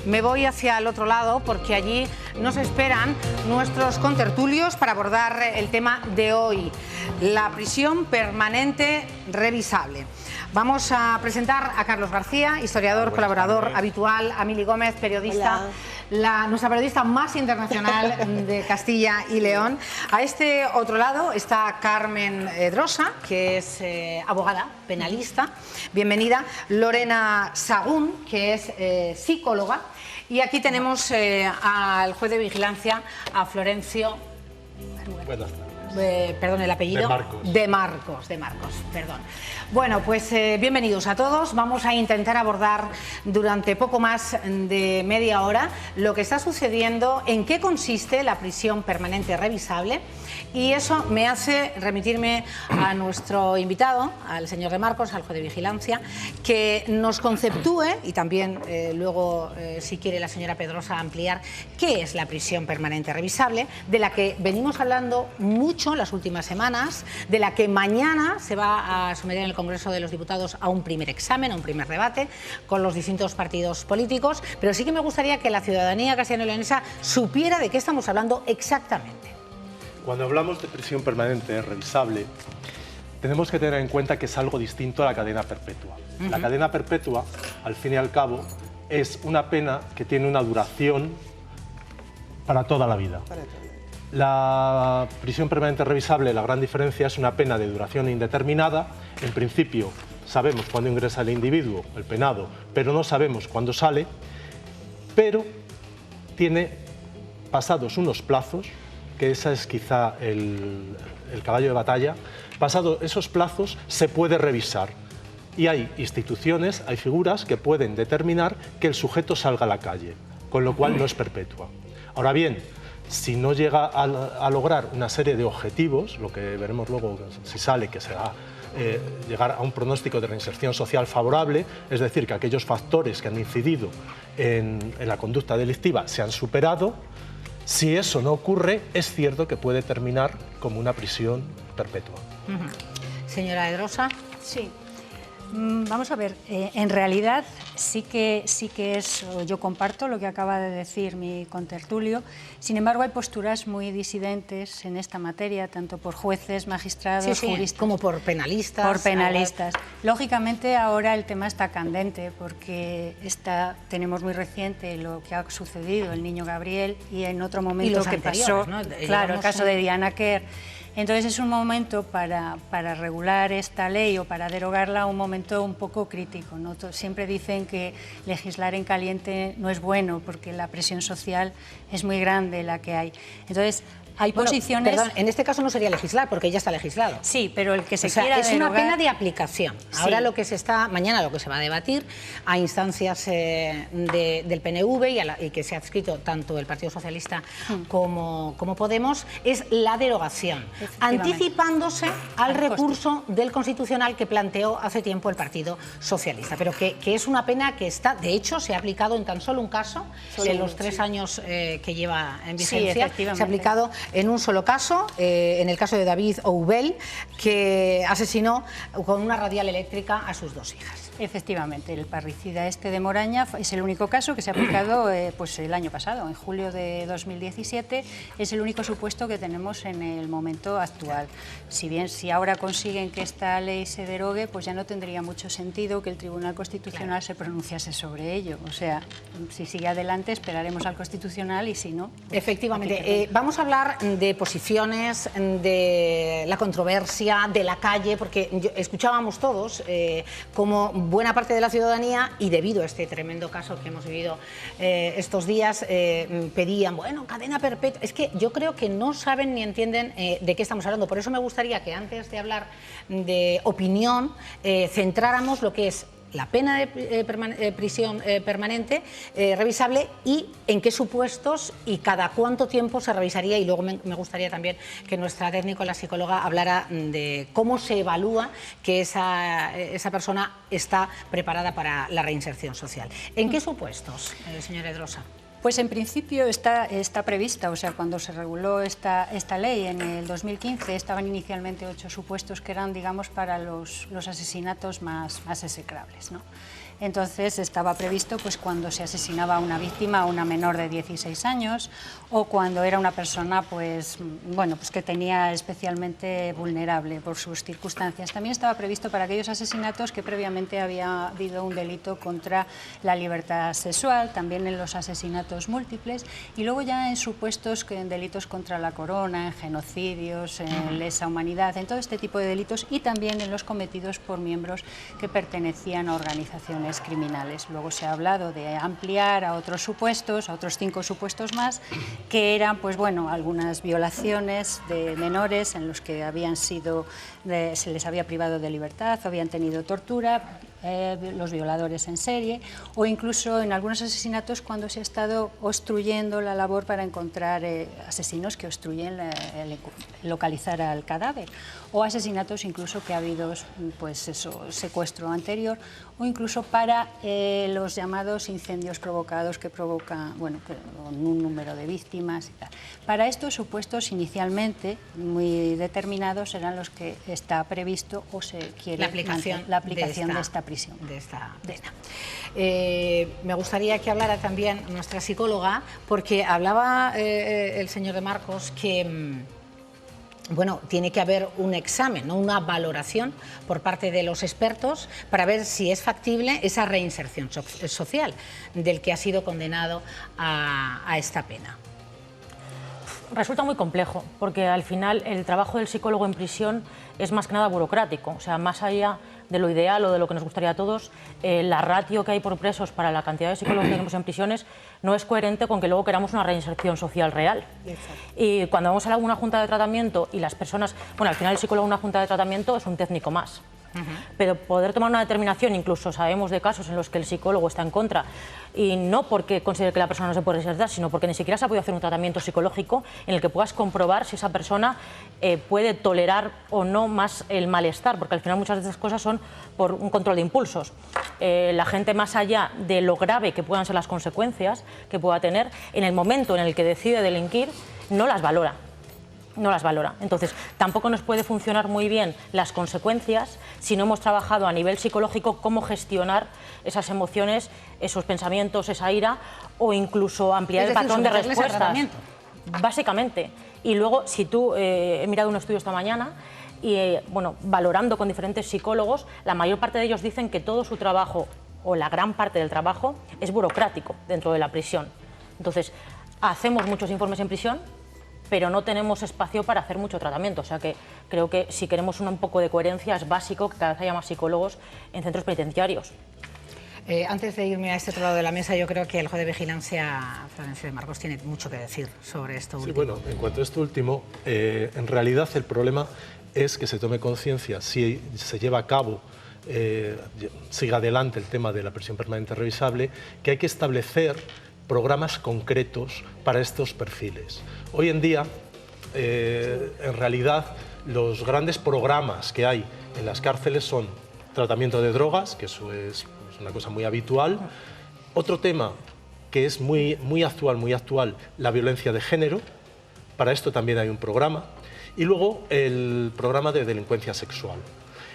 me voy hacia el otro lado porque allí nos esperan nuestros contertulios para abordar el tema de hoy, la prisión permanente revisable. Vamos a presentar a Carlos García, historiador, colaborador habitual, a Mili Gómez, periodista, nuestra periodista más internacional de Castilla y León. A este otro lado está Carmen Drosa, que es abogada, penalista, bienvenida. Lorena Sagún, que es psicóloga. Y aquí tenemos al juez de vigilancia, a Florencio. Buenas tardes. Perdón, el apellido. De Marcos, perdón. Bueno, pues bienvenidos a todos. Vamos a intentar abordar durante poco más de media hora lo que está sucediendo, en qué consiste la prisión permanente revisable, y eso me hace remitirme a nuestro invitado, al señor de Marcos, al juez de vigilancia, que nos conceptúe, y también luego, si quiere la señora Pedrosa ampliar, qué es la prisión permanente revisable, de la que venimos hablando mucho las últimas semanas, de la que mañana se va a someter en el Congreso de los Diputados a un primer examen, a un primer debate con los distintos partidos políticos, pero sí que me gustaría que la ciudadanía castellano-leonesa supiera de qué estamos hablando exactamente. Cuando hablamos de prisión permanente revisable, tenemos que tener en cuenta que es algo distinto a la cadena perpetua. La cadena perpetua, al fin y al cabo, es una pena que tiene una duración para toda la vida. La prisión permanente revisable, la gran diferencia es una pena de duración indeterminada. En principio sabemos cuándo ingresa el individuo, el penado, pero no sabemos cuándo sale, pero tiene pasados unos plazos, que ese es quizá el caballo de batalla. Pasados esos plazos se puede revisar y hay instituciones, hay figuras que pueden determinar que el sujeto salga a la calle, con lo cual no es perpetua. Ahora bien, si no llega a lograr una serie de objetivos, lo que veremos luego si sale, que será llegar a un pronóstico de reinserción social favorable, es decir, que aquellos factores que han incidido en la conducta delictiva se han superado. Si eso no ocurre, es cierto que puede terminar como una prisión perpetua. Señora Pedrosa. Sí. Vamos a ver, en realidad sí que es, yo comparto lo que acaba de decir mi contertulio. Sin embargo, hay posturas muy disidentes en esta materia, tanto por jueces, magistrados, juristas, como por penalistas. Por penalistas. Lógicamente ahora el tema está candente porque tenemos muy reciente lo que ha sucedido, el niño Gabriel, y en otro momento que pasó, ¿no? Claro, el caso de Diana Quer. Entonces es un momento para regular esta ley o para derogarla, un momento un poco crítico, ¿no? Siempre dicen que legislar en caliente no es bueno porque la presión social es muy grande la que hay. Entonces hay posiciones... Perdón, en este caso no sería legislar porque ya está legislado. Sí, pero el que se quiera es derogar... una pena de aplicación. Ahora Sí. Mañana lo que se va a debatir a instancias del PNV y que se ha adscrito tanto el Partido Socialista como Podemos, es la derogación, anticipándose al recurso del Constitucional que planteó hace tiempo el Partido Socialista, pero que es una pena que está, de hecho, se ha aplicado en tan solo un caso, en los 3 años que lleva en vigencia, se ha aplicado en un solo caso, en el caso de David Oubel, que asesinó con una radial eléctrica a sus 2 hijas. Efectivamente, el parricida de Moraña es el único caso que se ha aplicado pues el año pasado, en julio de 2017, es el único supuesto que tenemos en el momento actual. Si ahora consiguen que esta ley se derogue, pues ya no tendría mucho sentido que el Tribunal Constitucional se pronunciase sobre ello. O sea, si sigue adelante esperaremos al Constitucional y si no... Pues, efectivamente, vamos a hablar de posiciones, de la controversia, de la calle, porque escuchábamos todos como buena parte de la ciudadanía, y debido a este tremendo caso que hemos vivido estos días, pedían, bueno, cadena perpetua. Es que yo creo que no saben ni entienden de qué estamos hablando. Por eso me gustaría que antes de hablar de opinión, centráramos lo que es la pena de prisión permanente revisable y en qué supuestos y cada cuánto tiempo se revisaría, y luego me gustaría también que nuestra técnico, la psicóloga, hablara de cómo se evalúa que esa persona está preparada para la reinserción social. ¿En qué supuestos, señora Pedrosa? Pues en principio está prevista, o sea, cuando se reguló esta ley en el 2015 estaban inicialmente 8 supuestos que eran, digamos, para los asesinatos más execrables, ¿no? Entonces estaba previsto pues cuando se asesinaba a una víctima, a una menor de 16 años, o cuando era una persona pues, bueno, pues que tenía especialmente vulnerable por sus circunstancias. También estaba previsto para aquellos asesinatos que previamente había habido un delito contra la libertad sexual, también en los asesinatos múltiples, y luego ya en supuestos en delitos contra la corona, en genocidios, en lesa humanidad, en todo este tipo de delitos, y también en los cometidos por miembros que pertenecían a organizaciones criminales. Luego se ha hablado de ampliar a otros supuestos, a otros 5 supuestos más, que eran, pues bueno, algunas violaciones de menores en los que habían sido, se les había privado de libertad, o habían tenido tortura, los violadores en serie, o incluso en algunos asesinatos cuando se ha estado obstruyendo la labor para encontrar asesinos que obstruyen localizar al cadáver, o asesinatos incluso que ha habido pues eso, secuestro anterior, o incluso para los llamados incendios provocados que provocan, bueno, con un número de víctimas y tal. Para estos supuestos inicialmente muy determinados eran los que está previsto o se quiere la aplicación de esta prisión. De esta pena. Me gustaría que hablara también nuestra psicóloga, porque hablaba el señor de Marcos que bueno, tiene que haber un examen, ¿no? Una valoración por parte de los expertos para ver si es factible esa reinserción social del que ha sido condenado a esta pena. Resulta muy complejo, porque al final el trabajo del psicólogo en prisión es más que nada burocrático, o sea, más allá de lo ideal o de lo que nos gustaría a todos, la ratio que hay por presos para la cantidad de psicólogos que tenemos en prisiones no es coherente con que luego queramos una reinserción social real. Exacto. Y cuando vamos a una junta de tratamiento y las personas, bueno, al final el psicólogo en una junta de tratamiento es un técnico más. Pero poder tomar una determinación, incluso sabemos de casos en los que el psicólogo está en contra, y no porque considere que la persona no se puede reinsertar, sino porque ni siquiera se ha podido hacer un tratamiento psicológico en el que puedas comprobar si esa persona puede tolerar o no más el malestar, porque al final muchas de estas cosas son por un control de impulsos. La gente, más allá de lo grave que puedan ser las consecuencias que pueda tener, en el momento en el que decide delinquir, no las valora. No las valora. Entonces, tampoco nos puede funcionar muy bien las consecuencias si no hemos trabajado a nivel psicológico cómo gestionar esas emociones, esos pensamientos, esa ira, o incluso ampliar el patrón de respuestas. Básicamente. Y luego, si tú, he mirado un estudio esta mañana y, bueno, valorando con diferentes psicólogos, la mayor parte de ellos dicen que todo su trabajo, o la gran parte del trabajo, es burocrático dentro de la prisión. Entonces, hacemos muchos informes en prisión, pero no tenemos espacio para hacer mucho tratamiento. O sea que creo que si queremos un poco de coherencia es básico que cada vez haya más psicólogos en centros penitenciarios. Antes de irme a este otro lado de la mesa, yo creo que el juez de vigilancia, Florencio de Marcos, tiene mucho que decir sobre esto último. Sí, bueno, en cuanto a esto último, en realidad el problema es que se tome conciencia, si se lleva a cabo, siga adelante el tema de la prisión permanente revisable, que hay que establecer programas concretos para estos perfiles. Hoy en día, en realidad, los grandes programas que hay en las cárceles son tratamiento de drogas, que eso es una cosa muy habitual. Otro tema que es muy actual, la violencia de género. Para esto también hay un programa. Y luego el programa de delincuencia sexual.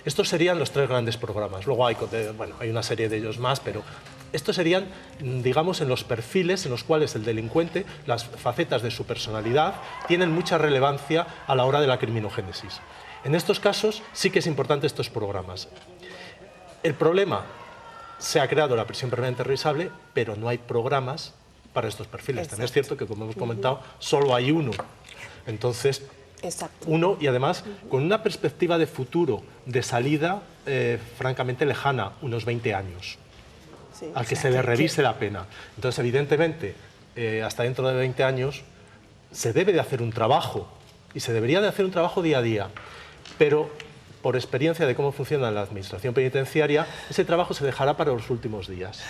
Estos serían los 3 grandes programas. Luego hay una serie de ellos más, pero estos serían, digamos, en los perfiles en los cuales el delincuente, las facetas de su personalidad, tienen mucha relevancia a la hora de la criminogénesis. En estos casos sí que es importante estos programas. El problema, se ha creado la prisión permanente revisable, pero no hay programas para estos perfiles. Exacto. También es cierto que, como hemos comentado, solo hay uno. Entonces, uno, y además con una perspectiva de futuro, de salida francamente lejana, unos 20 años. Sí, al que se le revise la pena. Entonces, evidentemente, hasta dentro de 20 años se debe de hacer un trabajo, y se debería de hacer un trabajo día a día, pero por experiencia de cómo funciona la administración penitenciaria, ese trabajo se dejará para los últimos días.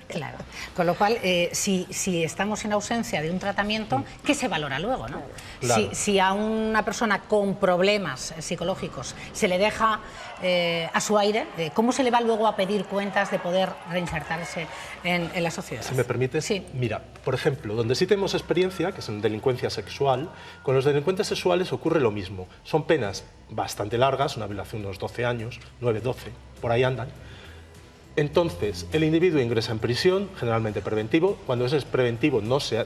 Claro, con lo cual, si estamos en ausencia de un tratamiento, ¿qué se valora luego, ¿no? Claro. Si a una persona con problemas psicológicos se le deja a su aire, ¿cómo se le va luego a pedir cuentas de poder reinsertarse en la sociedad? Si me permites, sí. Mira, por ejemplo, donde sí tenemos experiencia, que es en delincuencia sexual, con los delincuentes sexuales ocurre lo mismo. Son penas bastante largas, una violación de unos 12 años, 9, 12, por ahí andan, Entonces, el individuo ingresa en prisión, generalmente preventivo. Cuando ese es preventivo no se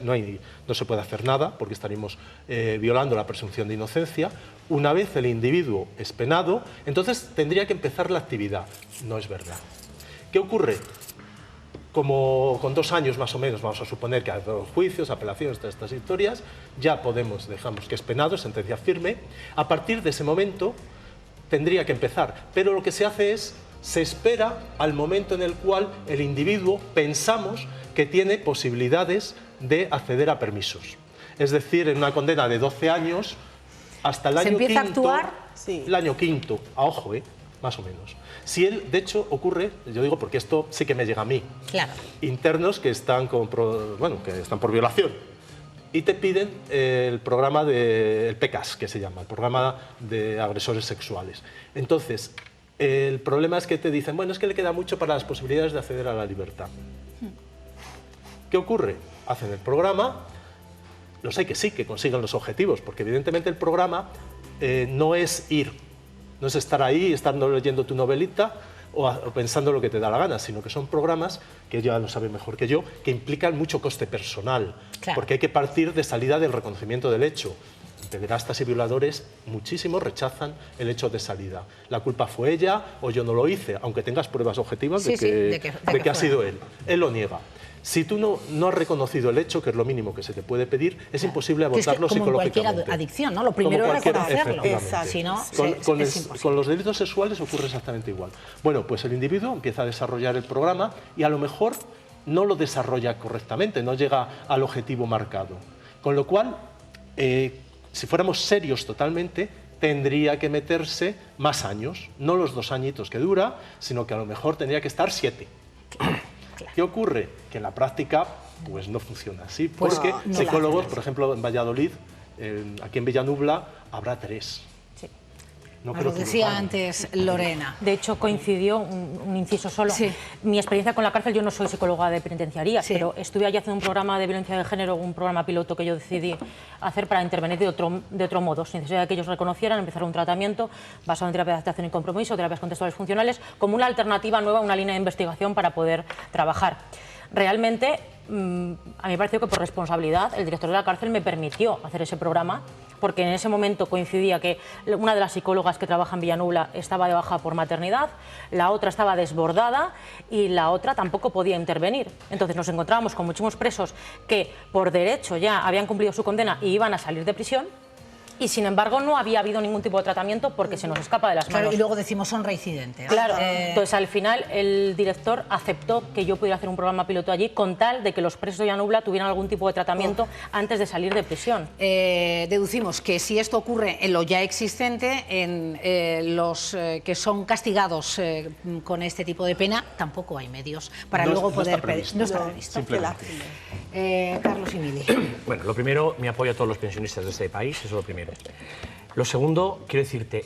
puede hacer nada, porque estaríamos violando la presunción de inocencia. Una vez el individuo es penado, entonces tendría que empezar la actividad. No es verdad. ¿Qué ocurre? Como con 2 años más o menos, vamos a suponer que hay juicios, apelaciones, todas estas historias, ya dejamos que es penado, sentencia firme. A partir de ese momento tendría que empezar, pero lo que se hace es, se espera al momento en el cual el individuo pensamos que tiene posibilidades de acceder a permisos. Es decir, en una condena de 12 años, hasta el año quinto, actuar? Sí. El año quinto, a ojo, más o menos. Si él, de hecho, ocurre, yo digo porque esto sí que me llega a mí, claro, internos que están, que están por violación y te piden el programa del PECAS, que se llama, el programa de agresores sexuales. Entonces, el problema es que te dicen, bueno, es que le queda mucho para las posibilidades de acceder a la libertad. ¿Qué ocurre? Hacen el programa, los hay que sí, que consiguen los objetivos, porque evidentemente el programa no es ir, no es estar ahí, estar leyendo tu novelita o pensando lo que te da la gana, sino que son programas, que ya lo sabe mejor que yo, que implican mucho coste personal, claro, porque hay que partir de salida del reconocimiento del hecho. Pederastas y violadores, muchísimos rechazan el hecho de salida. La culpa fue ella o yo no lo hice, aunque tengas pruebas objetivas de que ha sido él. Él lo niega. Si tú no has reconocido el hecho, que es lo mínimo que se te puede pedir, es imposible abordarlo psicológicamente. Como cualquier adicción, ¿no? Lo primero es reconocerlo. Si no, con los delitos sexuales ocurre exactamente igual. Bueno, pues el individuo empieza a desarrollar el programa y a lo mejor no lo desarrolla correctamente, no llega al objetivo marcado. Con lo cual, si fuéramos serios totalmente, tendría que meterse más años, no los 2 añitos que dura, sino que a lo mejor tendría que estar 7. Claro. ¿Qué ocurre? Que en la práctica pues no funciona así, porque psicólogos, por ejemplo, en Valladolid, aquí en Villanubla, habrá 3. No lo decía antes Lorena. De hecho, coincidió, un inciso solo, mi experiencia con la cárcel, yo no soy psicóloga de penitenciaría, pero estuve allí haciendo un programa de violencia de género, un programa piloto que yo decidí hacer para intervenir de otro modo, sin necesidad de que ellos reconocieran, empezar un tratamiento basado en terapia de adaptación y compromiso, terapias contextuales funcionales, como una alternativa nueva, una línea de investigación para poder trabajar. Realmente, a mí me pareció que por responsabilidad el director de la cárcel me permitió hacer ese programa, porque en ese momento coincidía que una de las psicólogas que trabaja en Villanubla estaba de baja por maternidad, la otra estaba desbordada y la otra tampoco podía intervenir. Entonces nos encontrábamos con muchísimos presos que por derecho ya habían cumplido su condena y iban a salir de prisión, y sin embargo no había habido ningún tipo de tratamiento porque se nos escapa de las manos. Claro, y luego decimos son reincidentes. Claro, entonces al final el director aceptó que yo pudiera hacer un programa piloto allí con tal de que los presos de Villanubla tuvieran algún tipo de tratamiento antes de salir de prisión. Deducimos que si esto ocurre en lo ya existente, en los que son castigados con este tipo de pena, tampoco hay medios para luego poder pedir. No está previsto. Carlos y Mili. Bueno, lo primero, mi apoyo a todos los pensionistas de este país, eso es lo primero. Lo segundo, quiero decirte,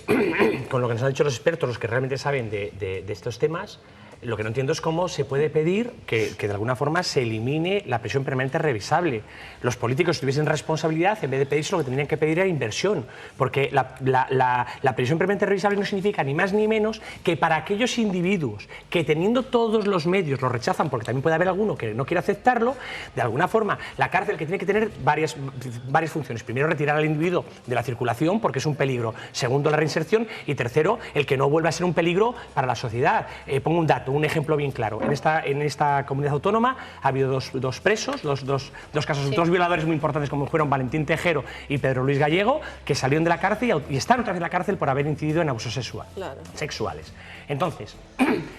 con lo que nos han dicho los expertos, los que realmente saben de estos temas, lo que no entiendo es cómo se puede pedir que de alguna forma se elimine la prisión permanente revisable. Los políticos, si tuviesen responsabilidad, en vez de pedirse, lo que tendrían que pedir era inversión, porque la prisión permanente revisable no significa ni más ni menos que para aquellos individuos que teniendo todos los medios lo rechazan, porque también puede haber alguno que no quiere aceptarlo, de alguna forma la cárcel que tiene que tener varias funciones. Primero, retirar al individuo de la circulación porque es un peligro. Segundo, la reinserción. Y tercero, el que no vuelva a ser un peligro para la sociedad. Pongo un dato, un ejemplo bien claro. En esta comunidad autónoma ha habido dos presos, dos casos, dos violadores muy importantes como fueron Valentín Tejero y Pedro Luis Gallego, que salieron de la cárcel y están otra vez en la cárcel por haber incidido en abusos sexuales. Entonces,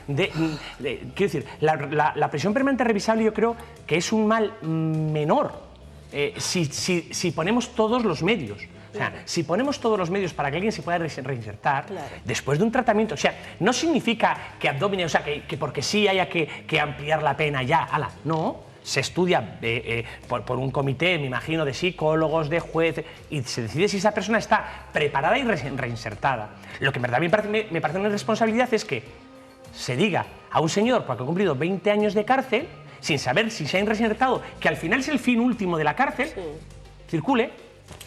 quiero decir, la prisión permanente revisable yo creo que es un mal menor si ponemos todos los medios. O sea, si ponemos todos los medios para que alguien se pueda reinsertar, después de un tratamiento, o sea, no significa que abdomine, o sea, que porque sí haya que ampliar la pena ya, no, se estudia por un comité, me imagino, de psicólogos, de jueces, y se decide si esa persona está preparada y reinsertada. Lo que en verdad me parece una irresponsabilidad es que se diga a un señor, porque ha cumplido 20 años de cárcel, sin saber si se ha reinsertado, que al final es el fin último de la cárcel, circule.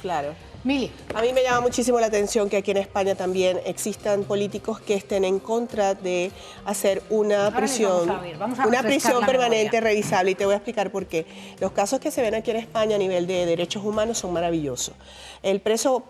Claro. Mili. A mí me llama muchísimo la atención que aquí en España también existan políticos que estén en contra de hacer una prisión permanente revisable, y te voy a explicar por qué. Los casos que se ven aquí en España a nivel de derechos humanos son maravillosos. El preso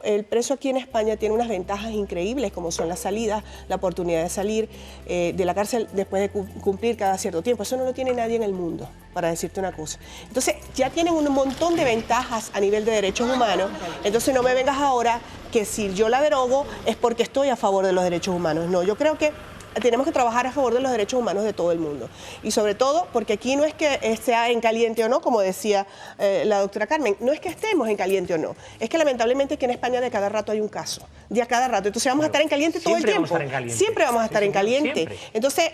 aquí en España tiene unas ventajas increíbles, como son las salidas, la oportunidad de salir de la cárcel después de cumplir cada cierto tiempo. Eso no lo tiene nadie en el mundo, para decirte una cosa. Entonces, ya tienen un montón de ventajas a nivel de derechos humanos. Entonces, no me vengas ahora que si yo la derogo es porque estoy a favor de los derechos humanos. No, yo creo que tenemos que trabajar a favor de los derechos humanos de todo el mundo. Y sobre todo, porque aquí no es que sea en caliente o no, como decía la doctora Carmen, no es que estemos en caliente o no, es que lamentablemente aquí en España de cada rato hay un caso, de a cada rato. Entonces vamos a estar en caliente todo el tiempo. Siempre vamos a estar en caliente. Entonces,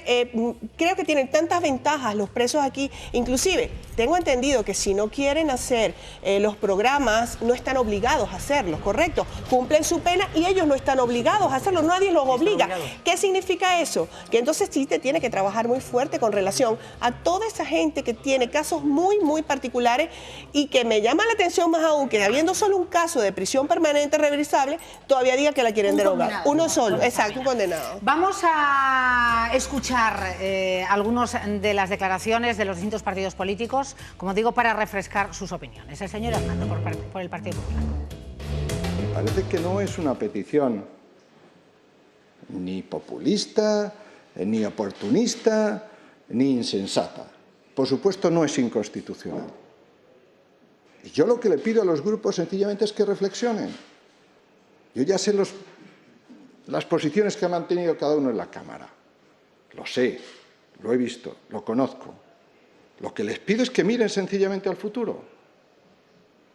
creo que tienen tantas ventajas los presos aquí. Inclusive, tengo entendido que si no quieren hacer los programas, no están obligados a hacerlos, ¿correcto? Cumplen su pena y ellos no están obligados a hacerlo, nadie los obliga. ¿Qué significa eso? Que entonces sí te tiene que trabajar muy fuerte con relación a toda esa gente que tiene casos muy, muy particulares, y que me llama la atención más aún que habiendo solo un caso de prisión permanente revisable, todavía diga que la quieren derogar. Uno solo, exacto, un condenado. Vamos a escuchar algunas de las declaraciones de los distintos partidos políticos, como digo, para refrescar sus opiniones. El señor Hernando, por el Partido Popular. Me parece que no es una petición ni populista, ni oportunista, ni insensata. Por supuesto, no es inconstitucional. Y yo lo que le pido a los grupos sencillamente es que reflexionen. Yo ya sé las posiciones que ha mantenido cada uno en la Cámara. Lo sé, lo he visto, lo conozco. Lo que les pido es que miren sencillamente al futuro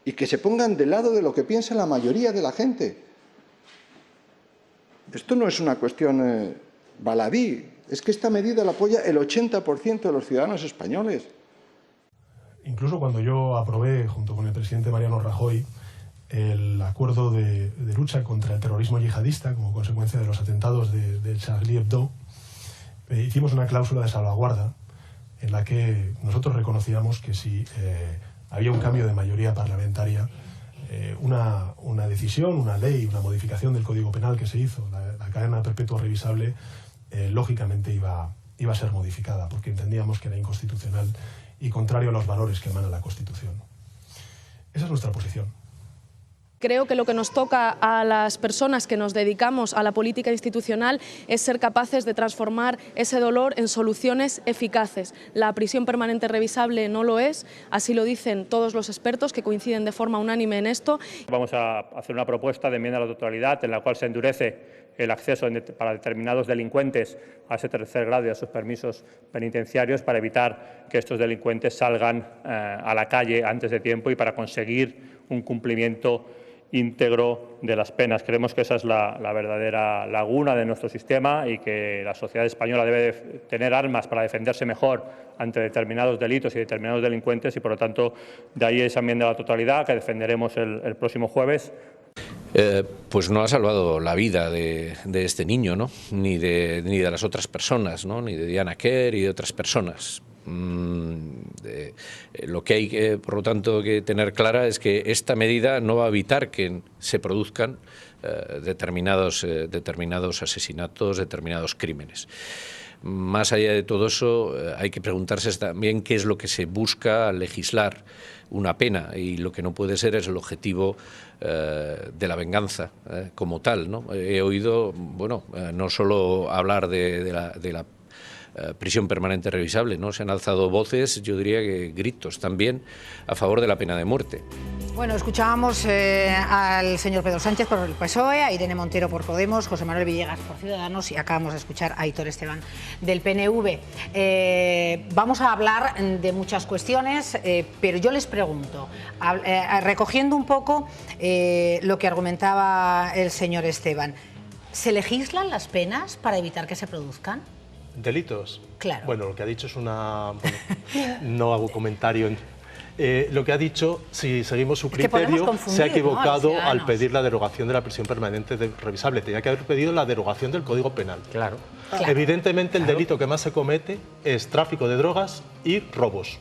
y que se pongan del lado de lo que piensa la mayoría de la gente. Esto no es una cuestión baladí, es que esta medida la apoya el 80% de los ciudadanos españoles. Incluso cuando yo aprobé, junto con el presidente Mariano Rajoy, el acuerdo de lucha contra el terrorismo yihadista como consecuencia de los atentados de Charlie Hebdo, hicimos una cláusula de salvaguarda en la que nosotros reconocíamos que si había un cambio de mayoría parlamentaria, una decisión, una ley, una modificación del Código Penal que se hizo, la cadena perpetua revisable, lógicamente iba a ser modificada, porque entendíamos que era inconstitucional y contrario a los valores que emana la Constitución. Esa es nuestra posición. Creo que lo que nos toca a las personas que nos dedicamos a la política institucional es ser capaces de transformar ese dolor en soluciones eficaces. La prisión permanente revisable no lo es, así lo dicen todos los expertos que coinciden de forma unánime en esto. Vamos a hacer una propuesta de enmienda a la totalidad en la cual se endurece el acceso para determinados delincuentes a ese tercer grado y a sus permisos penitenciarios para evitar que estos delincuentes salgan a la calle antes de tiempo y para conseguir un cumplimiento íntegro de las penas. Creemos que esa es la verdadera laguna de nuestro sistema y que la sociedad española debe tener armas para defenderse mejor ante determinados delitos y determinados delincuentes, y por lo tanto de ahí esa enmienda a la totalidad que defenderemos el próximo jueves. Pues no ha salvado la vida de este niño, ¿no? ni de las otras personas, ¿no? Ni de Diana Quer y de otras personas. Lo que hay, por lo tanto, que tener clara es que esta medida no va a evitar que se produzcan determinados asesinatos, determinados crímenes. Más allá de todo eso, hay que preguntarse también qué es lo que se busca al legislar una pena, y lo que no puede ser es el objetivo de la venganza como tal, ¿no? He oído, bueno, no solo hablar de la prisión permanente revisable, ¿no? Se han alzado voces, yo diría que gritos también, a favor de la pena de muerte. Bueno, escuchábamos al señor Pedro Sánchez por el PSOE, a Irene Montero por Podemos, José Manuel Villegas por Ciudadanos, y acabamos de escuchar a Aitor Esteban del PNV. Vamos a hablar de muchas cuestiones, pero yo les pregunto, recogiendo un poco lo que argumentaba el señor Esteban, ¿se legislan las penas para evitar que se produzcan delitos? Claro. Bueno, lo que ha dicho es una... Bueno, no hago comentario. Lo que ha dicho, si seguimos su criterio, se ha equivocado, ¿no?, al pedir la derogación de la prisión permanente revisable. Tenía que haber pedido la derogación del Código Penal. Claro. Evidentemente, el delito que más se comete es tráfico de drogas y robos.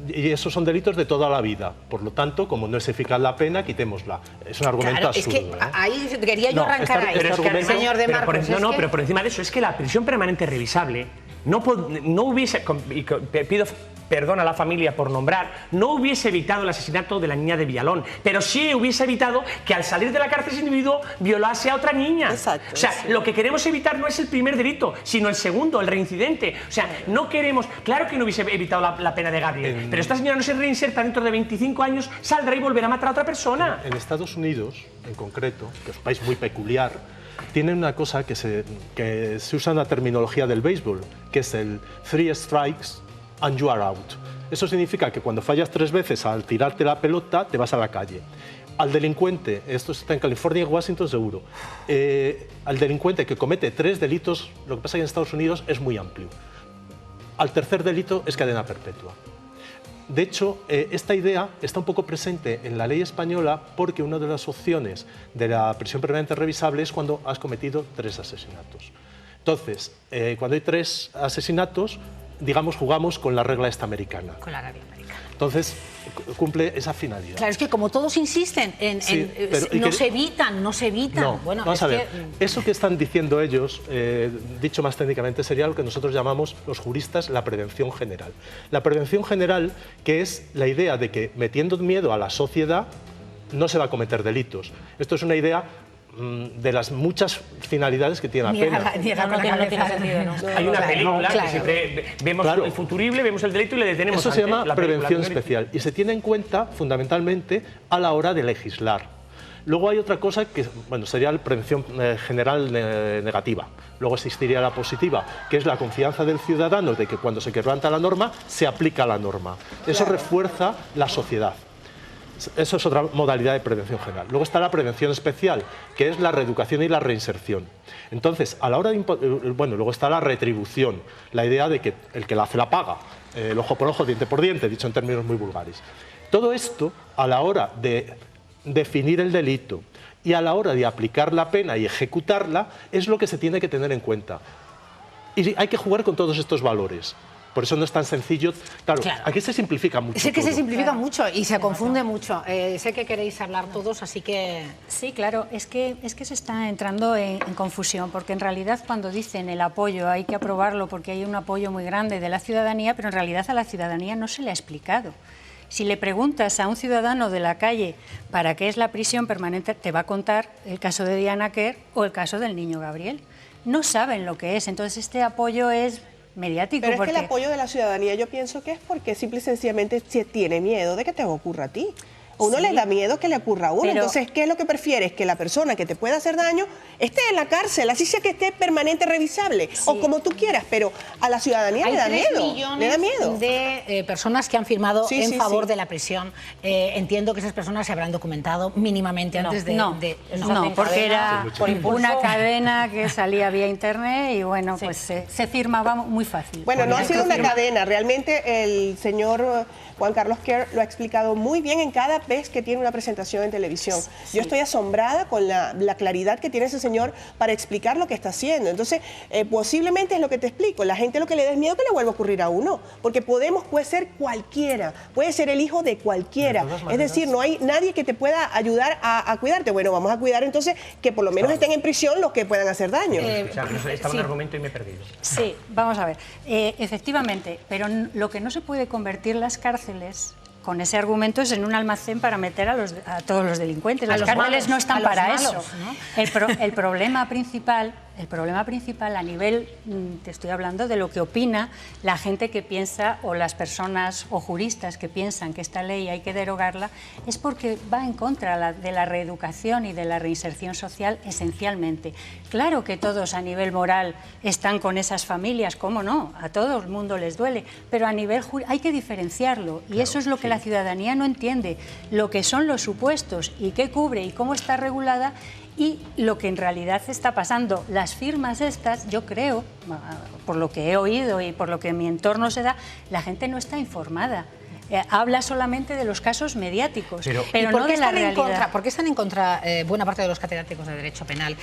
y esos son delitos de toda la vida. Por lo tanto, como no es eficaz la pena, quitémosla. Es un argumento absurdo. Es que ahí quería yo arrancar ahí, señor de Marcos. Pero por encima de eso, es que la prisión permanente revisable no hubiese, y pido perdón a la familia por nombrar, no hubiese evitado el asesinato de la niña de Villalón, pero sí hubiese evitado que al salir de la cárcel ese individuo violase a otra niña. Exacto. O sea, lo que queremos evitar no es el primer delito, sino el segundo, el reincidente. O sea, no queremos, claro que no hubiese evitado la pena de Gabriel, pero esta señora no se reinserta dentro de 25 años, saldrá y volverá a matar a otra persona. En Estados Unidos, en concreto, que es un país muy peculiar, tienen una cosa que se usa en la terminología del béisbol, que es el 3 strikes and you are out. Eso significa que cuando fallas 3 veces al tirarte la pelota, te vas a la calle. Al delincuente, esto está en California y Washington seguro, al delincuente que comete 3 delitos, lo que pasa es que en Estados Unidos es muy amplio. Al tercer delito es cadena perpetua. De hecho, esta idea está un poco presente en la ley española porque una de las opciones de la prisión permanente revisable es cuando has cometido 3 asesinatos. Entonces, cuando hay 3 asesinatos, digamos, jugamos con la regla esta americana. Con la regla americana. Entonces, cumple esa finalidad. Claro, es que como todos insisten en no se evitan. No, bueno, vamos a ver, eso que están diciendo ellos, dicho más técnicamente, sería lo que nosotros llamamos los juristas la prevención general. La prevención general, que es la idea de que metiendo miedo a la sociedad no se va a cometer delitos. Esto es una idea de las muchas finalidades que tiene la pena. No tiene sentido, ¿no? Hay una película que siempre vemos el futurible, vemos el delito y le detenemos. Eso se llama prevención especial y se tiene en cuenta fundamentalmente a la hora de legislar. Luego hay otra cosa que sería la prevención general negativa. Luego existiría la positiva, que es la confianza del ciudadano de que cuando se quebranta la norma, se aplica la norma. Eso refuerza la sociedad. Eso es otra modalidad de prevención general. Luego está la prevención especial, que es la reeducación y la reinserción. Entonces, a la hora de luego está la retribución, la idea de que el que la hace la paga, el ojo por ojo, diente por diente, dicho en términos muy vulgares. Todo esto, a la hora de definir el delito y a la hora de aplicar la pena y ejecutarla, es lo que se tiene que tener en cuenta. Y hay que jugar con todos estos valores. Por eso no es tan sencillo. Claro, aquí se simplifica mucho. Sé que se simplifica mucho y se confunde mucho. Sé que queréis hablar todos, así que... Sí, claro, es que se está entrando en confusión, porque en realidad cuando dicen el apoyo hay que aprobarlo porque hay un apoyo muy grande de la ciudadanía, pero en realidad a la ciudadanía no se le ha explicado. Si le preguntas a un ciudadano de la calle para qué es la prisión permanente, te va a contar el caso de Diana Quer o el caso del niño Gabriel. No saben lo que es, entonces este apoyo es mediático. Pero es que el apoyo de la ciudadanía yo pienso que es porque simple y sencillamente se tiene miedo de que te ocurra a ti. A uno le da miedo que le ocurra a uno. Entonces, ¿qué es lo que prefieres? Que la persona que te pueda hacer daño esté en la cárcel, así sea que esté permanente revisable, o como tú quieras, pero a la ciudadanía le da miedo. Le da miedo. De personas que han firmado en favor de la prisión. Entiendo que esas personas se habrán documentado mínimamente antes de... No, porque era una cadena que salía vía internet y bueno, pues se firmaba muy fácil. Bueno, no ha sido una cadena. Realmente el señor Juan Carlos Quer lo ha explicado muy bien en cada vez que tiene una presentación en televisión. Yo estoy asombrada con la claridad que tiene ese señor para explicar lo que está haciendo. Entonces, posiblemente es lo que te explico. La gente lo que le da es miedo que le vuelva a ocurrir a uno. Porque puede ser cualquiera. Puede ser el hijo de cualquiera. Es decir, no hay nadie que te pueda ayudar a cuidarte. Bueno, vamos a cuidar entonces que por lo menos estén en prisión los que puedan hacer daño. Estaba un argumento y me he perdido. Sí, vamos a ver. Efectivamente, pero lo que no se puede convertir las cárceles con ese argumento es en un almacén para meter a todos los delincuentes. Las cárceles no están para eso, ¿no? El problema principal a nivel, te estoy hablando de lo que opina la gente que piensa, o las personas o juristas que piensan que esta ley hay que derogarla, es porque va en contra de la reeducación y de la reinserción social esencialmente. Claro que todos a nivel moral están con esas familias, ¿cómo no? A todo el mundo les duele, pero a nivel hay que diferenciarlo y eso es lo que la ciudadanía no entiende, lo que son los supuestos y qué cubre y cómo está regulada. Y lo que en realidad está pasando, las firmas estas, yo creo, por lo que he oído y por lo que en mi entorno se da, la gente no está informada. habla solamente de los casos mediáticos, pero no de la realidad. ¿Por qué están en contra buena parte de los catedráticos de Derecho Penal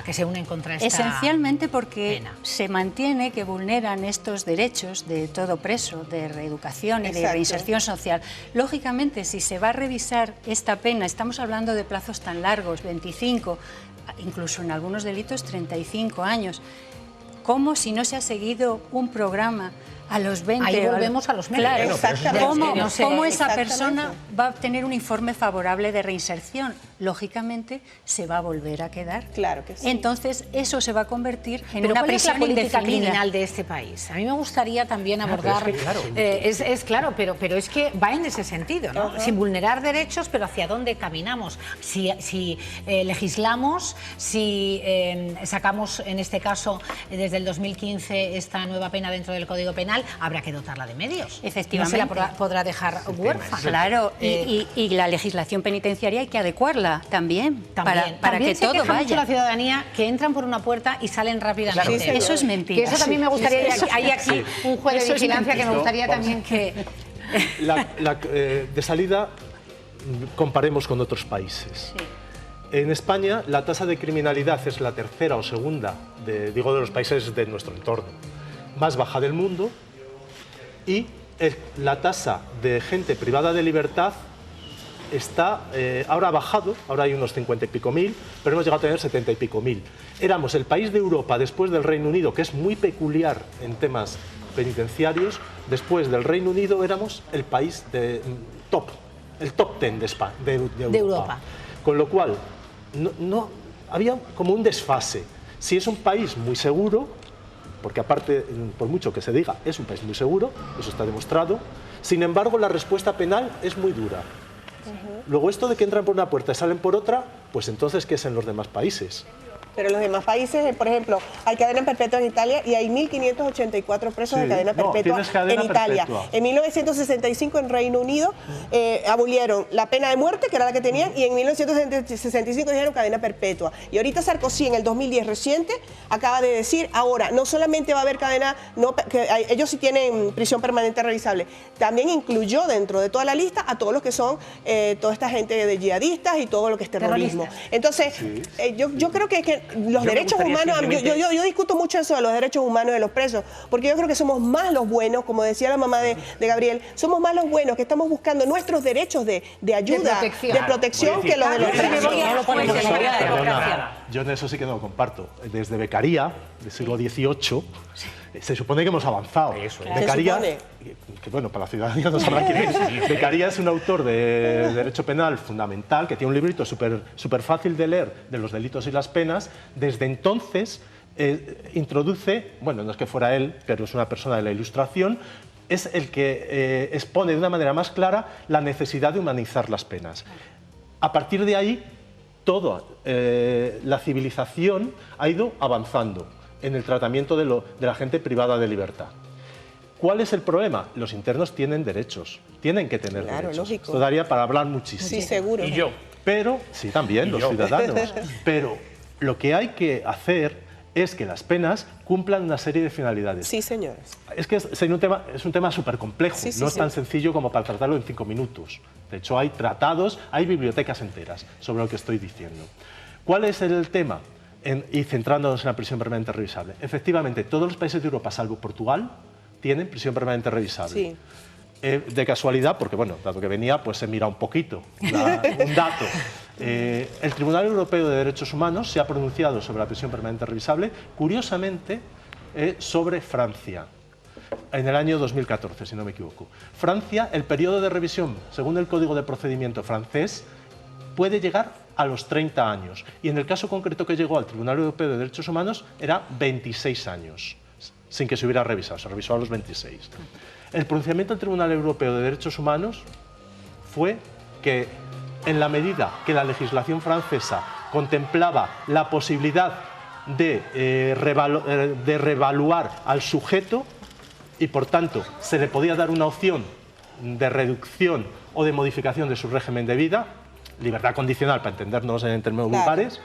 que se unen contra esta Esencialmente porque pena? Se mantiene que vulneran estos derechos de todo preso, de reeducación y de reinserción social. Lógicamente, si se va a revisar esta pena, estamos hablando de plazos tan largos, 25, incluso en algunos delitos 35 años, ¿cómo si no se ha seguido un programa a los 20? Ahí volvemos a los medios. Claro, exactamente. ¿Cómo esa persona va a obtener un informe favorable de reinserción? Lógicamente se va a volver a quedar. Claro que sí. Entonces eso se va a convertir en ¿Pero una cuál prisión es la política indefinida criminal de este país? A mí me gustaría también abordar... Claro, pero es que va en ese sentido, ¿no? Sin vulnerar derechos, pero ¿hacia dónde caminamos? Si legislamos, si sacamos, en este caso, desde el 2015, esta nueva pena dentro del Código Penal, habrá que dotarla de medios. Efectivamente. No se la podrá dejar huérfana. Claro, y la legislación penitenciaria hay que adecuarla también. Para que todo vaya. Mucho la ciudadanía que entran por una puerta y salen rápidamente. Claro, eso es mentira. Que eso también me gustaría, hay aquí un juez de vigilancia que me gustaría también que... De salida, comparemos con otros países. Sí. En España la tasa de criminalidad es la tercera o segunda, de los países de nuestro entorno, más baja del mundo, y la tasa de gente privada de libertad está, ahora ha bajado, ahora hay unos 50 y pico mil, pero hemos llegado a tener 70 y pico mil. Éramos el país de Europa después del Reino Unido, que es muy peculiar en temas penitenciarios, después del Reino Unido éramos el país el top 10 de Europa. Con lo cual, no había como un desfase. Si es un país muy seguro, porque aparte, por mucho que se diga, es un país muy seguro, eso está demostrado, sin embargo la respuesta penal es muy dura. Luego esto de que entran por una puerta y salen por otra, pues entonces, ¿qué es en los demás países? Pero en los demás países, por ejemplo, hay cadena perpetua en Italia y hay 1.584 presos de cadena perpetua en Italia. En 1965 en Reino Unido abolieron la pena de muerte, que era la que tenían, y en 1965 dijeron cadena perpetua. Y ahorita Sarkozy, en el 2010 reciente, acaba de decir, ahora, no solamente va a haber cadena, ellos sí tienen prisión permanente revisable, también incluyó dentro de toda la lista a todos los que son, toda esta gente de yihadistas y todo lo que es terrorismo. Entonces, yo creo que los derechos humanos, yo discuto mucho eso de los derechos humanos de los presos, porque yo creo que somos más los buenos, como decía la mamá de Gabriel, somos más los buenos que estamos buscando nuestros derechos de ayuda, de protección que los de los presos. Yo en eso sí que no lo comparto. Desde Beccaria, del siglo XVIII, se supone que hemos avanzado. Beccaria, que bueno, para la ciudadanía no sabrá quién es. Beccaria es un autor de derecho penal fundamental, que tiene un librito súper fácil de leer de los delitos y las penas. Desde entonces introduce, bueno, no es que fuera él, pero es una persona de la Ilustración, es el que expone de una manera más clara la necesidad de humanizar las penas. A partir de ahí, toda la civilización ha ido avanzando en el tratamiento de la gente privada de libertad. ¿Cuál es el problema? Los internos tienen derechos, tienen que tener derechos. Lógico. Esto daría para hablar muchísimo. Sí, seguro. Y yo. Pero, sí, también, los ciudadanos. Pero lo que hay que hacer es que las penas cumplan una serie de finalidades. Sí, señores. Es que es un tema súper complejo, no es tan sencillo como para tratarlo en 5 minutos. De hecho, hay tratados, hay bibliotecas enteras sobre lo que estoy diciendo. ¿Cuál es el tema? Y centrándonos en la prisión permanente revisable. Efectivamente, todos los países de Europa, salvo Portugal, tienen prisión permanente revisable. Sí. De casualidad, porque bueno, dado que venía, pues se mira un poquito, un dato. El Tribunal Europeo de Derechos Humanos se ha pronunciado sobre la prisión permanente revisable, curiosamente, sobre Francia, en el año 2014, si no me equivoco. Francia, el periodo de revisión, según el Código de Procedimiento francés, puede llegar a los 30 años. Y en el caso concreto que llegó al Tribunal Europeo de Derechos Humanos era 26 años, sin que se hubiera revisado, se revisó a los 26. El pronunciamiento del Tribunal Europeo de Derechos Humanos fue que, en la medida que la legislación francesa contemplaba la posibilidad de revaluar al sujeto y, por tanto, se le podía dar una opción de reducción o de modificación de su régimen de vida, libertad condicional, para entendernos en términos vulgares,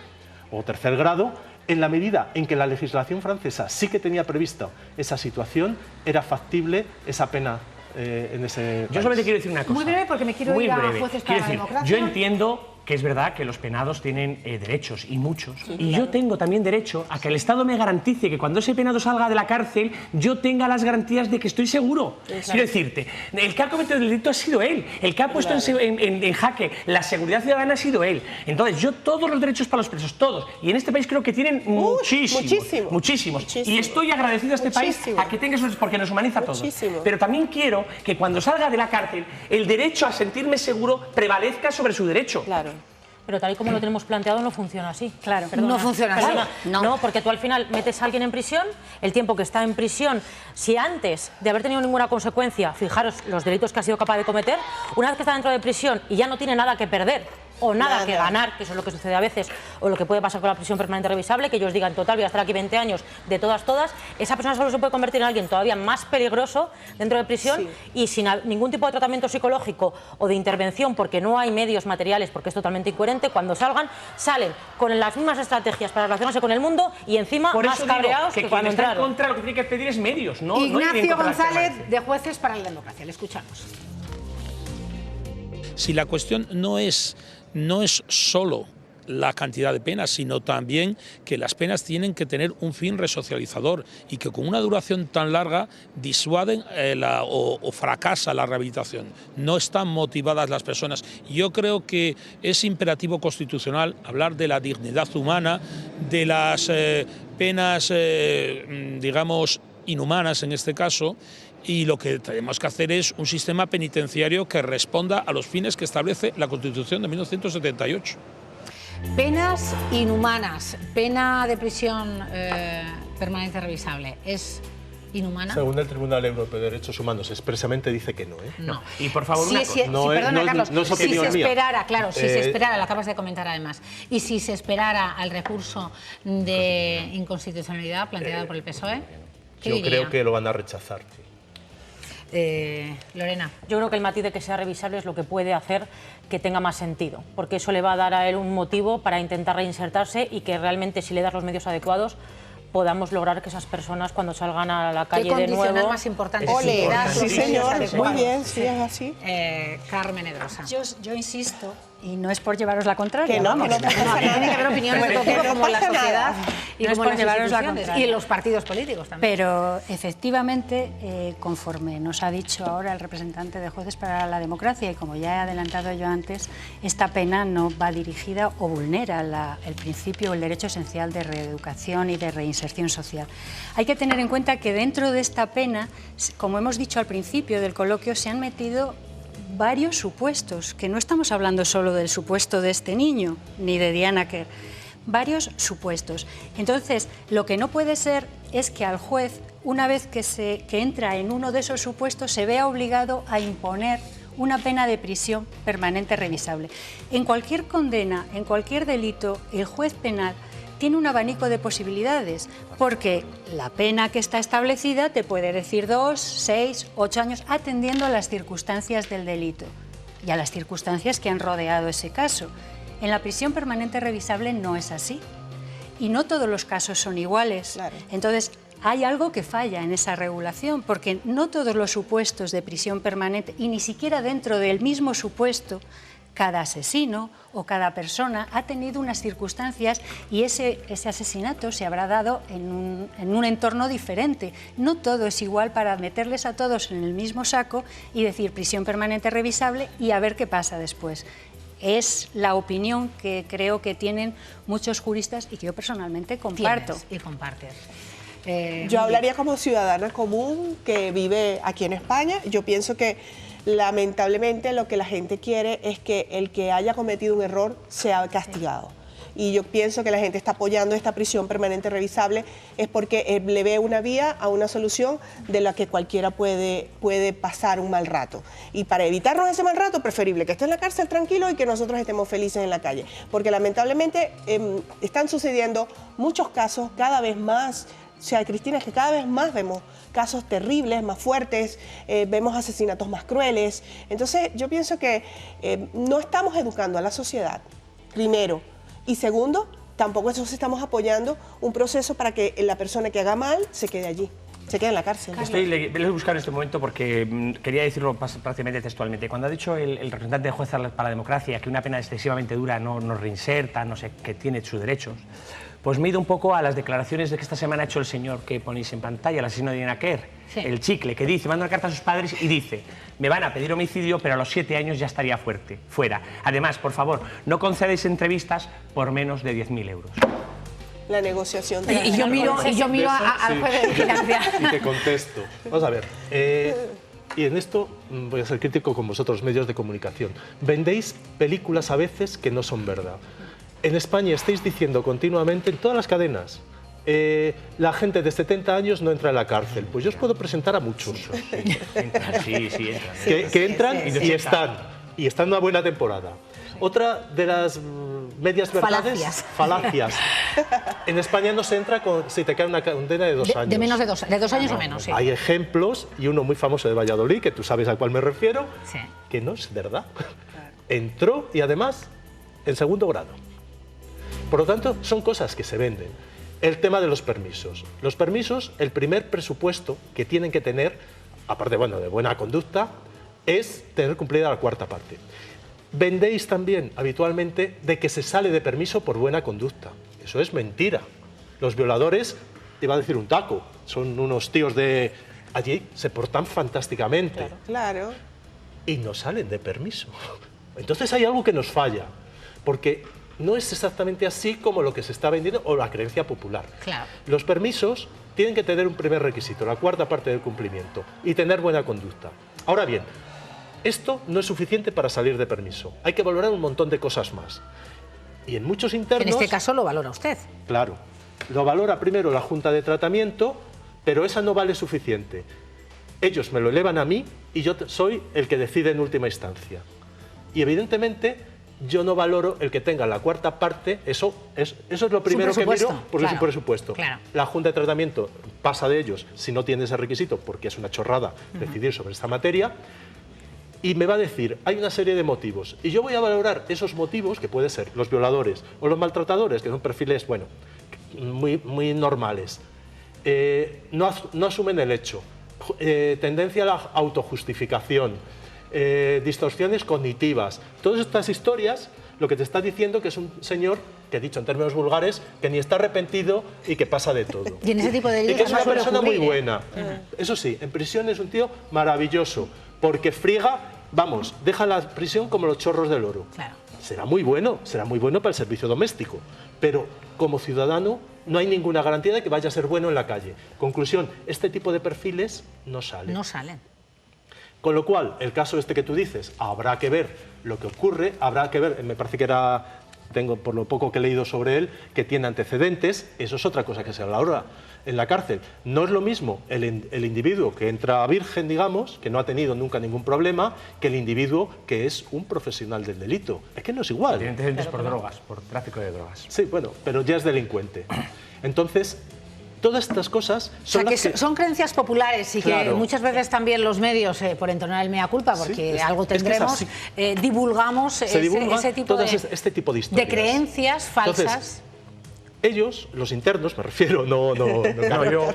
o tercer grado, en la medida en que la legislación francesa sí que tenía previsto esa situación, era factible esa pena en ese país. Yo solamente quiero decir una cosa. Muy breve, porque me quiero ir a Jueces para la Democracia. Yo entiendo que es verdad que los penados tienen derechos, y muchos. Y yo tengo también derecho a que el Estado me garantice que cuando ese penado salga de la cárcel, yo tenga las garantías de que estoy seguro. Quiero decirte, el que ha cometido el delito ha sido él. El que ha puesto en jaque la seguridad ciudadana ha sido él. Entonces, yo todos los derechos para los presos, todos. Y en este país creo que tienen muchísimos. Y estoy agradecido a este país a que tenga esos, porque nos humaniza a todos. Pero también quiero que cuando salga de la cárcel, el derecho a sentirme seguro prevalezca sobre su derecho. Claro. Pero tal y como lo tenemos planteado no funciona así. Claro, no funciona así. No, porque tú al final metes a alguien en prisión, el tiempo que está en prisión, si antes de haber tenido ninguna consecuencia, fijaros los delitos que ha sido capaz de cometer, una vez que está dentro de prisión y ya no tiene nada que perder o nada que ganar, que eso es lo que sucede a veces, o lo que puede pasar con la prisión permanente revisable, que ellos digan, total, voy a estar aquí 20 años de todas, esa persona solo se puede convertir en alguien todavía más peligroso dentro de prisión y sin ningún tipo de tratamiento psicológico o de intervención, porque no hay medios materiales, porque es totalmente incoherente, cuando salen con las mismas estrategias para relacionarse con el mundo y encima por más cabreados que cuando entraron. En contra, lo que tiene que pedir es medios, no Ignacio González, de Jueces para la Democracia. Le escuchamos. Si la cuestión no es solo la cantidad de penas, sino también que las penas tienen que tener un fin resocializador y que con una duración tan larga disuaden o fracasa la rehabilitación. No están motivadas las personas. Yo creo que es imperativo constitucional hablar de la dignidad humana, de las penas, digamos, inhumanas en este caso, y lo que tenemos que hacer es un sistema penitenciario que responda a los fines que establece la Constitución de 1978. Penas inhumanas, pena de prisión permanente revisable, ¿es inhumana? Según el Tribunal Europeo de Derechos Humanos, expresamente dice que no. No. Y por favor, una cosa. Perdona, Carlos, no es opinión si se esperara, mía. claro, si se esperara, lo acabas de comentar además, y si se esperara al recurso de inconstitucionalidad planteado por el PSOE, ¿qué diría? Creo que lo van a rechazar. Lorena. Yo creo que el matiz de que sea revisable es lo que puede hacer que tenga más sentido, porque eso le va a dar a él un motivo para intentar reinsertarse y que realmente, si le das los medios adecuados, podamos lograr que esas personas cuando salgan a la calle de nuevo... ¿Qué más importante? Sí, señor, muy bien, sí es así. Carmen Edrosa. Yo insisto, y no es por llevaros la contraria. Que no pasa nada. Tiene que haber opiniones de todo tipo, como la sociedad y como las instituciones y los partidos políticos también. Pero efectivamente, conforme nos ha dicho ahora el representante de Jueces para la Democracia, y como ya he adelantado yo antes, esta pena no va dirigida o vulnera el principio o el derecho esencial de reeducación y de reinserción social. Hay que tener en cuenta que dentro de esta pena, como hemos dicho al principio del coloquio, se han metido varios supuestos, que no estamos hablando solo del supuesto de este niño, ni de Diana Quer, varios supuestos. Entonces, lo que no puede ser es que al juez, una vez que entra en uno de esos supuestos, se vea obligado a imponer una pena de prisión permanente revisable. En cualquier condena, en cualquier delito, el juez penal tiene un abanico de posibilidades, porque la pena que está establecida te puede decir 2, 6, 8 años, atendiendo a las circunstancias del delito y a las circunstancias que han rodeado ese caso. En la prisión permanente revisable no es así, y no todos los casos son iguales. Claro. Entonces, hay algo que falla en esa regulación, porque no todos los supuestos de prisión permanente, y ni siquiera dentro del mismo supuesto, cada asesino o cada persona ha tenido unas circunstancias y ese asesinato se habrá dado en un entorno diferente. No todo es igual para meterles a todos en el mismo saco y decir prisión permanente revisable y a ver qué pasa después. Es la opinión que creo que tienen muchos juristas y que yo personalmente comparto. Y compartes. Yo hablaría como ciudadana común que vive aquí en España. Yo pienso que lamentablemente lo que la gente quiere es que el que haya cometido un error sea castigado. Y yo pienso que la gente está apoyando esta prisión permanente revisable es porque le ve una vía a una solución de la que cualquiera puede pasar un mal rato. Y para evitarnos ese mal rato, preferible que esté en la cárcel tranquilo y que nosotros estemos felices en la calle. Porque lamentablemente están sucediendo muchos casos cada vez más. O sea, Cristina, es que cada vez más vemos casos terribles, más fuertes, vemos asesinatos más crueles. Entonces, yo pienso que no estamos educando a la sociedad, primero. Y segundo, tampoco estamos apoyando un proceso para que la persona que haga mal se quede allí. Se queda en la cárcel. Lo he buscado en este momento porque quería decirlo prácticamente textualmente. Cuando ha dicho el representante de Jueces para la Democracia que una pena excesivamente dura no nos reinserta, no sé, que tiene sus derechos, pues me he ido un poco a las declaraciones de que esta semana ha hecho el señor que ponéis en pantalla, el asesino de Diana Kerr, el chicle, que dice, manda una carta a sus padres y dice, me van a pedir homicidio, pero a los 7 años ya estaría fuera. Además, por favor, no concedéis entrevistas por menos de 10.000 euros. La negociación. Y yo miro al juez de vigilancia. Y te contesto. Vamos a ver. Y en esto voy a ser crítico con vosotros, medios de comunicación. Vendéis películas a veces que no son verdad. En España estáis diciendo continuamente en todas las cadenas, la gente de 70 años no entra en la cárcel. Pues yo os puedo presentar a muchos. Entran. Que entran y están. Y están una buena temporada. Otra de las medias verdades, falacias. En España no se entra si te cae una condena de 2 años. De menos de 2 años o menos, sí. Hay ejemplos, y uno muy famoso de Valladolid, que tú sabes a cuál me refiero, que no es verdad. Entró y además en 2º grado. Por lo tanto, son cosas que se venden. El tema de los permisos. Los permisos, el primer presupuesto que tienen que tener, aparte de buena conducta, es tener cumplida la 4ª parte. Vendéis también habitualmente de que se sale de permiso por buena conducta. Eso es mentira. Los violadores, te iba a decir un taco, son unos tíos de allí, se portan fantásticamente. Claro. Y no salen de permiso. Entonces hay algo que nos falla, porque no es exactamente así como lo que se está vendiendo o la creencia popular. Claro. Los permisos tienen que tener un primer requisito, la 4ª parte del cumplimiento, y tener buena conducta. Ahora bien, esto no es suficiente para salir de permiso. Hay que valorar un montón de cosas más. Y en muchos internos... En este caso lo valora usted. Claro. Lo valora primero la Junta de Tratamiento, pero esa no vale suficiente. Ellos me lo elevan a mí y yo soy el que decide en última instancia. Y evidentemente yo no valoro el que tenga la 4ª parte, eso es lo primero que miro, porque es un presupuesto. Claro. La Junta de Tratamiento pasa de ellos si no tiene ese requisito, porque es una chorrada decidir sobre esta materia. Y me va a decir, hay una serie de motivos, y yo voy a valorar esos motivos, que pueden ser los violadores o los maltratadores, que son perfiles, bueno, muy normales. No asumen el hecho, tendencia a la autojustificación, distorsiones cognitivas. Todas estas historias, lo que te está diciendo que es un señor, que he dicho en términos vulgares, que ni está arrepentido y que pasa de todo. Y en ese tipo de y que es una persona muy buena. Eso sí, en prisión es un tío maravilloso, porque friega, vamos, deja la prisión como los chorros del oro. Claro. Será muy bueno para el servicio doméstico, pero como ciudadano no hay ninguna garantía de que vaya a ser bueno en la calle. Conclusión, este tipo de perfiles no salen. No salen. Con lo cual, el caso este que tú dices, habrá que ver lo que ocurre, habrá que ver, me parece que tengo por lo poco que he leído sobre él, que tiene antecedentes, eso es otra cosa que se habla ahora en la cárcel. No es lo mismo el individuo que entra virgen, digamos, que no ha tenido nunca ningún problema, que el individuo que es un profesional del delito. Es que no es igual. Tiene antecedentes por drogas, por tráfico de drogas. Sí, bueno, pero ya es delincuente. Entonces, todas estas cosas son, son creencias populares y que muchas veces también los medios, por entonar el mea culpa, porque algo tendremos, divulgamos ese tipo este tipo de historias. De creencias falsas. Entonces, ellos, los internos, me refiero, no yo.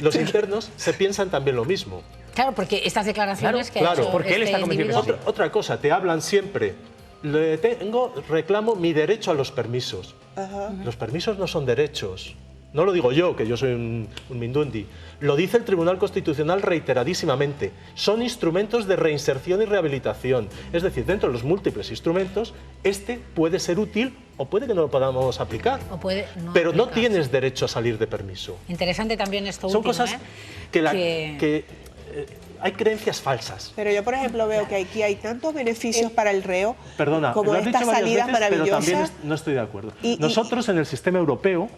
Los internos se piensan también lo mismo. Claro, porque estas declaraciones que ha hecho porque él está convencido. Otra cosa, te hablan siempre. Reclamo mi derecho a los permisos. Los permisos no son derechos. No lo digo yo, que yo soy un mindundi. Lo dice el Tribunal Constitucional reiteradísimamente. Son instrumentos de reinserción y rehabilitación. Es decir, dentro de los múltiples instrumentos, este puede ser útil o puede que no lo podamos aplicar. Pero no tienes derecho a salir de permiso. Interesante también esto último. Son cosas que hay creencias falsas. Pero yo, por ejemplo, veo que aquí hay tantos beneficios para el reo, perdona, como estas salidas maravillosas. Pero también no estoy de acuerdo. Nosotros en el sistema europeo,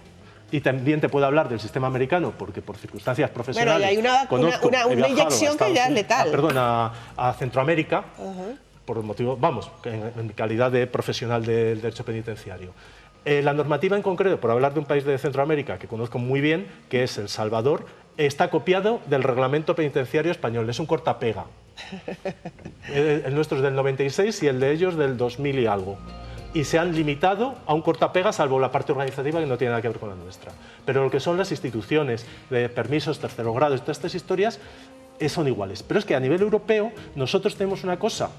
y también te puedo hablar del sistema americano, porque por circunstancias profesionales hay una inyección que ya es letal. A Centroamérica, por motivo, vamos, en calidad de profesional del derecho penitenciario. La normativa en concreto, por hablar de un país de Centroamérica que conozco muy bien, que es El Salvador, está copiado del reglamento penitenciario español, es un cortapega. El nuestro es del 96 y el de ellos del 2000 y algo. y se han limitado a un cortapega, salvo la parte organizativa que no tiene nada que ver con la nuestra. Pero lo que son las instituciones de permisos, terceros grados, todas estas historias son iguales. Pero es que a nivel europeo nosotros tenemos una cosa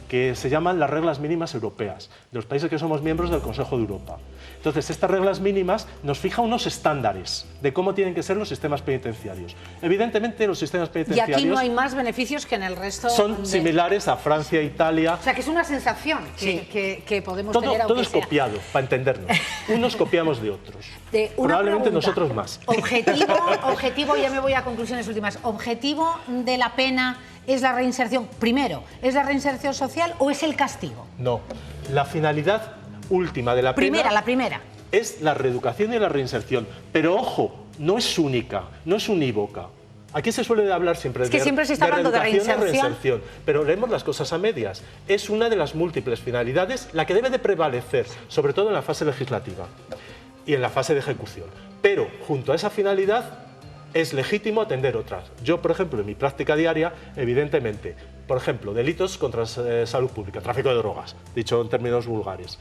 que se llaman las reglas mínimas europeas, de los países que somos miembros del Consejo de Europa. Entonces, estas reglas mínimas nos fijan unos estándares de cómo tienen que ser los sistemas penitenciarios. Evidentemente, los sistemas penitenciarios... Y aquí no hay más beneficios que en el resto... Son similares a Francia, Italia... O sea, que es una sensación que podemos tener, aunque todo es copiado, para entendernos. Unos copiamos de otros. Probablemente pregunta, nosotros más. Objetivo, ya me voy a conclusiones últimas. ¿Objetivo de la pena es la reinserción? Primero, ¿es la reinserción social o es el castigo? No, la finalidad última de la pena... La primera. Es la reeducación y la reinserción. Pero ojo, no es única, no es unívoca. Aquí se suele hablar siempre de siempre se está hablando de reinserción, pero leemos las cosas a medias. Es una de las múltiples finalidades la que debe de prevalecer, sobre todo en la fase legislativa y en la fase de ejecución. Pero junto a esa finalidad es legítimo atender otras. Yo, por ejemplo, en mi práctica diaria, evidentemente, por ejemplo, delitos contra la salud pública, tráfico de drogas, dicho en términos vulgares.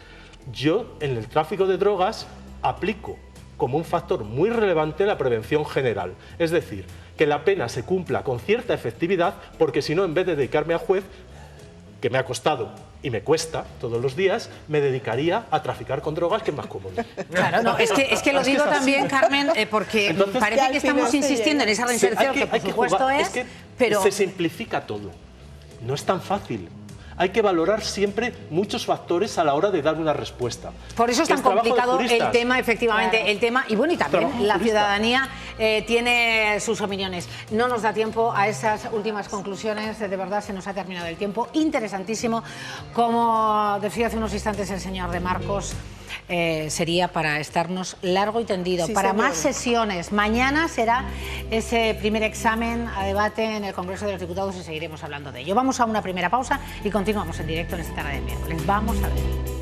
Yo, en el tráfico de drogas, aplico como un factor muy relevante la prevención general. Es decir, que la pena se cumpla con cierta efectividad, porque si no, en vez de dedicarme a juez, que me ha costado y me cuesta todos los días, me dedicaría a traficar con drogas, que es más cómodo. Claro, no, es que lo digo también, Carmen, porque entonces, parece que estamos insistiendo en esa reinserción, que por supuesto es, pero... Se simplifica todo. No es tan fácil. Hay que valorar siempre muchos factores a la hora de dar una respuesta. Por eso es tan complicado el tema, efectivamente, claro. El tema, y bueno, y también la ciudadanía tiene sus opiniones. No nos da tiempo a esas últimas conclusiones, de verdad se nos ha terminado el tiempo. Interesantísimo, como decía hace unos instantes el señor de Marcos, sería para estarnos largo y tendido, para más sesiones. Mañana será ese primer examen a debate en el Congreso de los Diputados y seguiremos hablando de ello. Vamos a una primera pausa y continuamos en directo en esta tarde de miércoles. Vamos a ver.